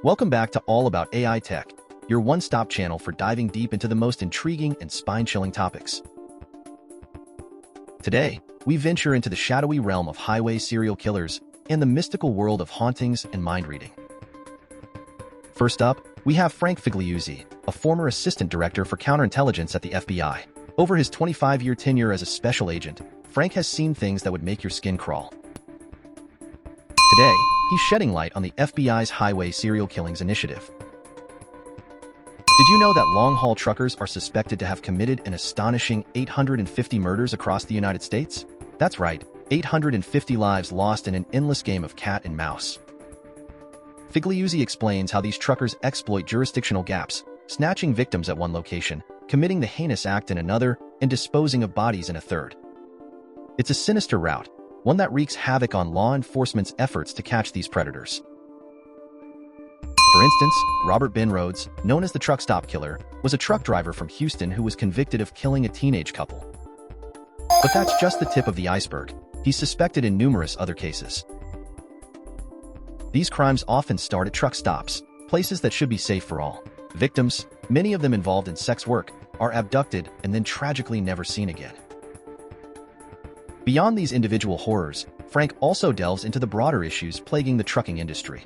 Welcome back to All About AI Tech, your one-stop channel for diving deep into the most intriguing and spine-chilling topics. Today, we venture into the shadowy realm of highway serial killers and the mystical world of hauntings and mind-reading. First up, we have Frank Figliuzzi, a former assistant director for counterintelligence at the FBI. Over his 25-year tenure as a special agent, Frank has seen things that would make your skin crawl. Today, he's shedding light on the FBI's highway serial killings initiative. Did you know that long-haul truckers are suspected to have committed an astonishing 850 murders across the United States? That's right, 850 lives lost in an endless game of cat and mouse. Figliuzzi explains how these truckers exploit jurisdictional gaps, snatching victims at one location, committing the heinous act in another, and disposing of bodies in a third. It's a sinister route, one that wreaks havoc on law enforcement's efforts to catch these predators. For instance, Robert Ben Rhodes, known as the truck stop killer, was a truck driver from Houston who was convicted of killing a teenage couple. But that's just the tip of the iceberg. He's suspected in numerous other cases. These crimes often start at truck stops, places that should be safe for all. Victims, many of them involved in sex work, are abducted and then tragically never seen again. Beyond these individual horrors, Frank also delves into the broader issues plaguing the trucking industry.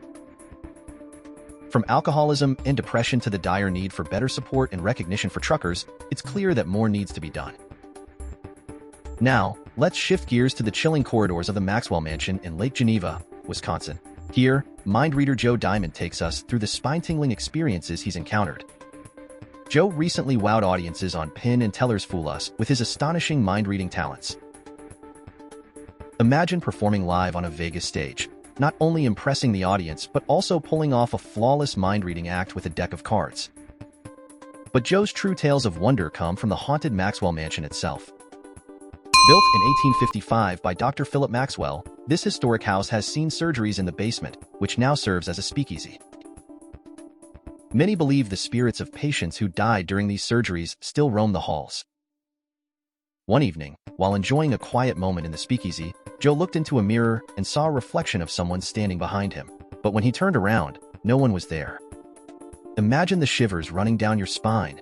From alcoholism and depression to the dire need for better support and recognition for truckers, it's clear that more needs to be done. Now, let's shift gears to the chilling corridors of the Maxwell Mansion in Lake Geneva, Wisconsin. Here, mind reader Joe Diamond takes us through the spine-tingling experiences he's encountered. Joe recently wowed audiences on Penn and Teller's Fool Us with his astonishing mind-reading talents. Imagine performing live on a Vegas stage, not only impressing the audience but also pulling off a flawless mind-reading act with a deck of cards. But Joe's true tales of wonder come from the haunted Maxwell Mansion itself. Built in 1855 by Dr. Philip Maxwell, this historic house has seen surgeries in the basement, which now serves as a speakeasy. Many believe the spirits of patients who died during these surgeries still roam the halls. One evening, while enjoying a quiet moment in the speakeasy, Joe looked into a mirror and saw a reflection of someone standing behind him. But when he turned around, no one was there. Imagine the shivers running down your spine.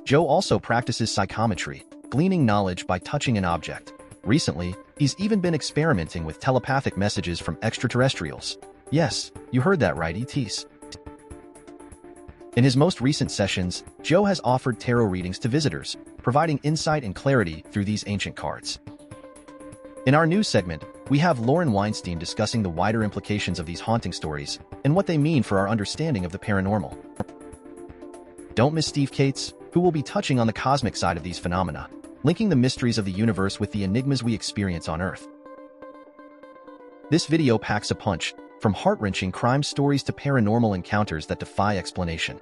Joe also practices psychometry, gleaning knowledge by touching an object. Recently, he's even been experimenting with telepathic messages from extraterrestrials. Yes, you heard that right, ETs. In his most recent sessions, Joe has offered tarot readings to visitors, providing insight and clarity through these ancient cards. In our news segment, we have Lauren Weinstein discussing the wider implications of these haunting stories and what they mean for our understanding of the paranormal. Don't miss Steve Cates, who will be touching on the cosmic side of these phenomena, linking the mysteries of the universe with the enigmas we experience on Earth. This video packs a punch, from heart-wrenching crime stories to paranormal encounters that defy explanation.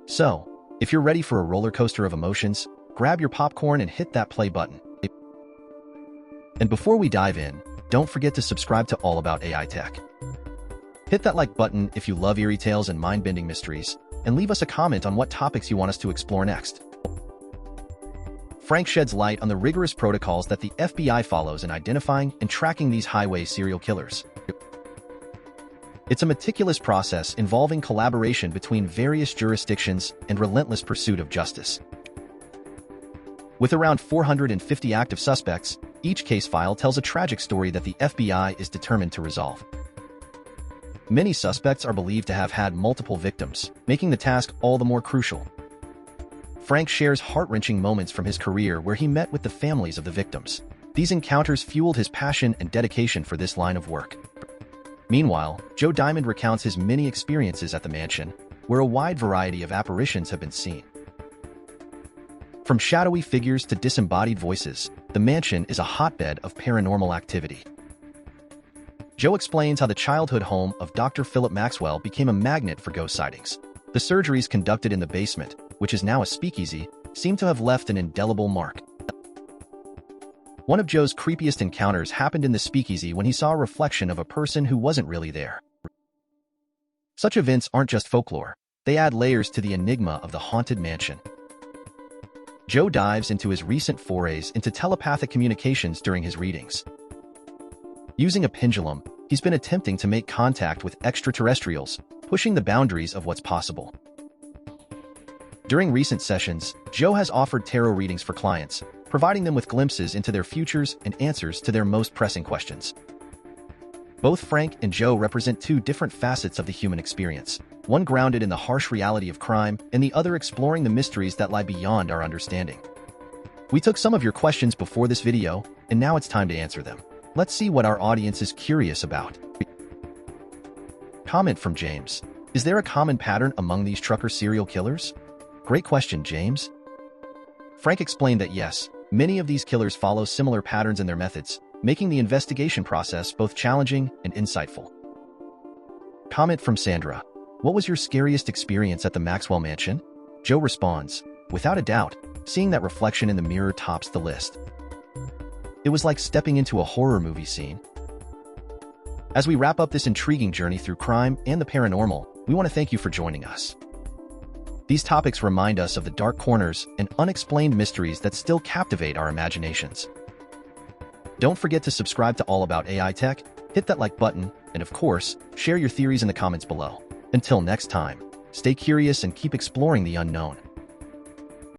So, if you're ready for a roller coaster of emotions, grab your popcorn and hit that play button. And before we dive in, don't forget to subscribe to All About AI Tech. Hit that like button if you love eerie tales and mind-bending mysteries, and leave us a comment on what topics you want us to explore next. Frank sheds light on the rigorous protocols that the FBI follows in identifying and tracking these highway serial killers. It's a meticulous process involving collaboration between various jurisdictions and relentless pursuit of justice. With around 450 active suspects, each case file tells a tragic story that the FBI is determined to resolve. Many suspects are believed to have had multiple victims, making the task all the more crucial. Frank shares heart-wrenching moments from his career where he met with the families of the victims. These encounters fueled his passion and dedication for this line of work. Meanwhile, Joe Diamond recounts his many experiences at the mansion, where a wide variety of apparitions have been seen. From shadowy figures to disembodied voices, the mansion is a hotbed of paranormal activity. Joe explains how the childhood home of Dr. Philip Maxwell became a magnet for ghost sightings. The surgeries conducted in the basement, which is now a speakeasy, seem to have left an indelible mark. One of Joe's creepiest encounters happened in the speakeasy when he saw a reflection of a person who wasn't really there. Such events aren't just folklore, they add layers to the enigma of the haunted mansion. Joe dives into his recent forays into telepathic communications during his readings. Using a pendulum, He's been attempting to make contact with extraterrestrials, pushing the boundaries of what's possible. During recent sessions, Joe has offered tarot readings for clients, providing them with glimpses into their futures and answers to their most pressing questions. Both Frank and Joe represent two different facets of the human experience, one grounded in the harsh reality of crime and the other exploring the mysteries that lie beyond our understanding. We took some of your questions before this video, and now it's time to answer them. Let's see what our audience is curious about. Comment from James. Is there a common pattern among these trucker serial killers? Great question, James. Frank explained that yes, many of these killers follow similar patterns in their methods, making the investigation process both challenging and insightful. Comment from Sandra. What was your scariest experience at the Maxwell Mansion? Joe responds, without a doubt, seeing that reflection in the mirror tops the list. It was like stepping into a horror movie scene. As we wrap up this intriguing journey through crime and the paranormal, we want to thank you for joining us. These topics remind us of the dark corners and unexplained mysteries that still captivate our imaginations. Don't forget to subscribe to All About AI Tech, hit that like button, and of course, share your theories in the comments below. Until next time, stay curious and keep exploring the unknown.